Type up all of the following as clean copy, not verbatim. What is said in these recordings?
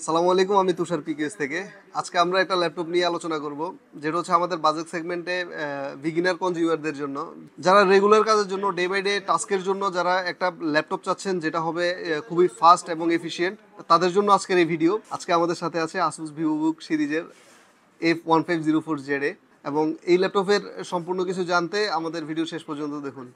আসসালামু আলাইকুম, আমি তুষার পিকেএস থেকে। আজকে আমরা একটা ল্যাপটপ নিয়ে আলোচনা করব, যেটা হচ্ছে আমাদের বাজেট সেগমেন্টে বিগিনার কনজিউমারদের জন্য, যারা রেগুলার কাজের জন্য, ডে বাই ডে টাস্কের জন্য যারা একটা ল্যাপটপ চাচ্ছেন যেটা হবে খুবই ফাস্ট এবং এফিশিয়েন্ট, তাদের জন্য আজকের এই ভিডিও। আজকে আমাদের সাথে আছে আসুস ভিভোবুক সিরিজের F1504ZA, এবং এই ল্যাপটপের সম্পূর্ণ কিছু জানতে আমাদের ভিডিও শেষ পর্যন্ত দেখুন।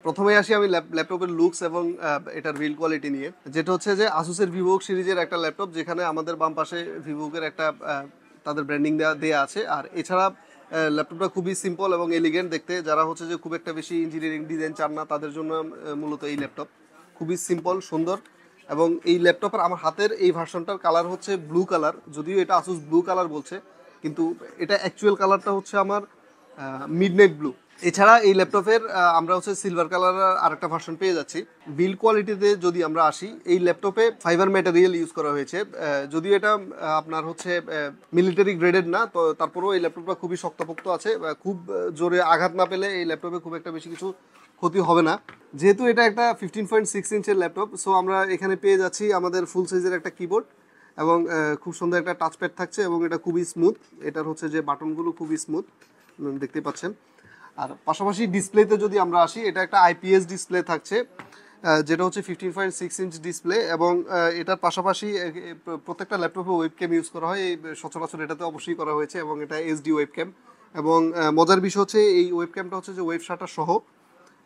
প্রথমে আসি আমি ল্যাপটপের লুকস এবং এটার বিল্ড কোয়ালিটি নিয়ে। যেটা হচ্ছে যে আসুসের ভিভোবুক সিরিজের একটা ল্যাপটপ, যেখানে আমাদের বাম পাশে ভিভোবুকের একটা তাদের ব্র্যান্ডিং দেওয়া আছে। আর এছাড়া ল্যাপটপটা খুবই সিম্পল এবং এলিগেন্ট দেখতে। যারা হচ্ছে যে খুব একটা বেশি ইঞ্জিনিয়ারিং ডিজাইন চান না, তাদের জন্য মূলত এই ল্যাপটপ খুবই সিম্পল, সুন্দর। এবং এই ল্যাপটপের আমার হাতের এই ভার্সনটার কালার হচ্ছে ব্লু কালার, যদিও এটা আসুস ব্লু কালার বলছে, কিন্তু এটা অ্যাকচুয়াল কালারটা হচ্ছে আমার মিডনাইট ব্লু। এছাড়া এই ল্যাপটপের আমরা হচ্ছে সিলভার কালারের আরেকটা ভার্সন পেয়ে যাচ্ছি। বিল্ড কোয়ালিটিতে যদি আমরা আসি, এই ল্যাপটপে ফাইবার ম্যাটেরিয়াল ইউজ করা হয়েছে। যদিও এটা আপনার হচ্ছে মিলিটারি গ্রেডেড না, তো তারপরেও এই ল্যাপটপটা খুবই শক্তপোক্ত আছে। খুব জোরে আঘাত না পেলে এই ল্যাপটপে খুব একটা বেশি কিছু ক্ষতি হবে না। যেহেতু এটা একটা 15.6 ইঞ্চের ল্যাপটপ, সো আমরা এখানে পেয়ে যাচ্ছি আমাদের ফুল সাইজের একটা কিবোর্ড, এবং খুব সুন্দর একটা টাচপ্যাড থাকছে, এবং এটা খুবই স্মুথ। এটার হচ্ছে যে বাটনগুলো খুবই স্মুথ দেখতে পাচ্ছেন। আর পাশাপাশি ডিসপ্লেতে যদি আমরা আসি, এটা একটা আইপিএস ডিসপ্লে থাকছে, যেটা হচ্ছে 15.6 ইঞ্চ ডিসপ্লে। এবং এটার পাশাপাশি প্রত্যেকটা ল্যাপটপে ওয়েবক্যাম ইউজ করা হয়, এই সচরাচর এটাতে অবশ্যই করা হয়েছে, এবং এটা এইচডি ওয়েবক্যাম। এবং মজার বিষয় হচ্ছে এই ওয়েবক্যামটা হচ্ছে যে ওয়েব শাটার সহ।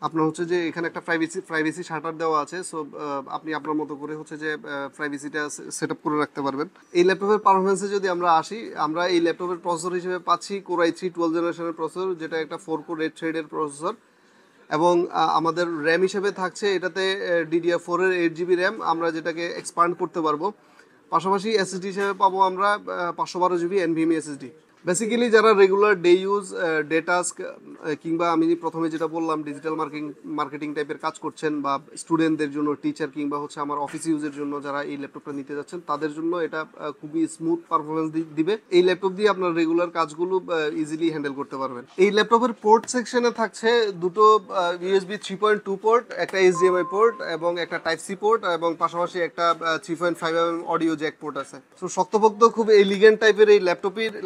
আপনার হচ্ছে যে এখানে একটা প্রাইভেসি শাটার দেওয়া আছে, সো আপনি আপনার মতো করে হচ্ছে যে প্রাইভেসিটা সেট আপ করে রাখতে পারবেন। এই ল্যাপটপের পারফরমেন্সে যদি আমরা আসি, আমরা এই ল্যাপটপের প্রসেসর হিসেবে পাচ্ছি Core i3 12 জেনারেশনের প্রসেসর, যেটা একটা 4 কোর রেড থ্রেডের প্রসেসর। এবং আমাদের র্যাম হিসেবে থাকছে এটাতে DDR4 এর 8GB র্যাম, আমরা যেটাকে এক্সপান্ড করতে পারবো। পাশাপাশি এসএসডি হিসেবে পাবো আমরা 512GB NVMe SSD। বেসিক্যালি যারা regular day use, day task, কিংবা আমি প্রথমে যেটা বললাম ডিজিটাল মার্কেটিং টাইপের কাজ করছেন, বা স্টুডেন্টদের জন্য, টিচার, কিংবা হচ্ছে আমার অফিস ইউজের জন্য যারা এই ল্যাপটপটা নিতে যাচ্ছেন, তাদের জন্য এটা খুবই স্মুথ পারফরমেন্স দিবে। এই ল্যাপটপ দিয়ে আপনার রেগুলার কাজগুলো ইজিলি হ্যান্ডেল করতে পারবেন। এই ল্যাপটপের পোর্ট সেকশনে থাকছে দুটো USB 3.2 পোর্ট, একটা HDMI পোর্ট এবং একটা টাইপ সি পোর্ট, এবং পাশাপাশি একটা 3.5mm অডিও জ্যাক পোর্ট আছে। তো শক্তপোক্ত, খুব এলিগেন্ট টাইপের এই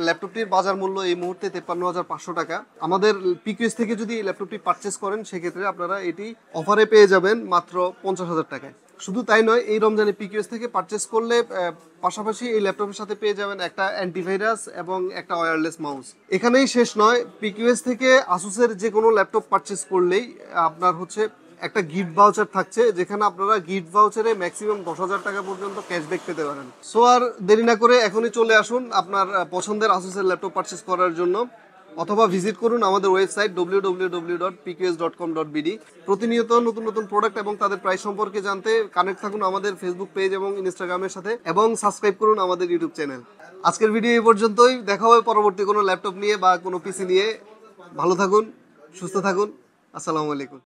ল্যাপটপটির বাজার মূল্য এই মুহূর্তে 53,500 টাকা। আমাদের পিকিউএস থেকে যদি এই ল্যাপটপটি পারচেস করেন, সেক্ষেত্রে আপনারা এটি অফারে পেয়ে যাবেন মাত্র 50,000 টাকায়। শুধু তাই নয়, এই রমজানে পিকিউএস থেকে পারচেস করলে পাশাপাশি এই ল্যাপটপের সাথে পেয়ে যাবেন একটা অ্যান্টিভাইরাস এবং একটা ওয়্যারলেস মাউস। এখানেই শেষ নয়, পিকিউএস থেকে আসুসের যে কোনো ল্যাপটপ পারচেস করলেই আপনার হচ্ছে একটা গিফট ভাউচার থাকছে, যেখানে আপনারা গিফট ভাউচারে ম্যাক্সিমাম 10,000 টাকা পর্যন্ত ক্যাশব্যাক পেতে পারেন। সো আর দেরি না করে এখনই চলে আসুন আপনার পছন্দের আসুসের ল্যাপটপ পারচেস করার জন্য, অথবা ভিজিট করুন আমাদের ওয়েবসাইট www.pqs.com.bd। প্রতিনিয়ত নতুন নতুন প্রোডাক্ট এবং তাদের প্রাইস সম্পর্কে জানতে কানেক্ট থাকুন আমাদের ফেসবুক পেজ এবং ইনস্টাগ্রামের সাথে, এবং সাবস্ক্রাইব করুন আমাদের ইউটিউব চ্যানেল। আজকের ভিডিও এই পর্যন্তই। দেখা হবে পরবর্তী কোনো ল্যাপটপ নিয়ে বা কোনো পিসি নিয়ে। ভালো থাকুন, সুস্থ থাকুন। আসসালামু আলাইকুম।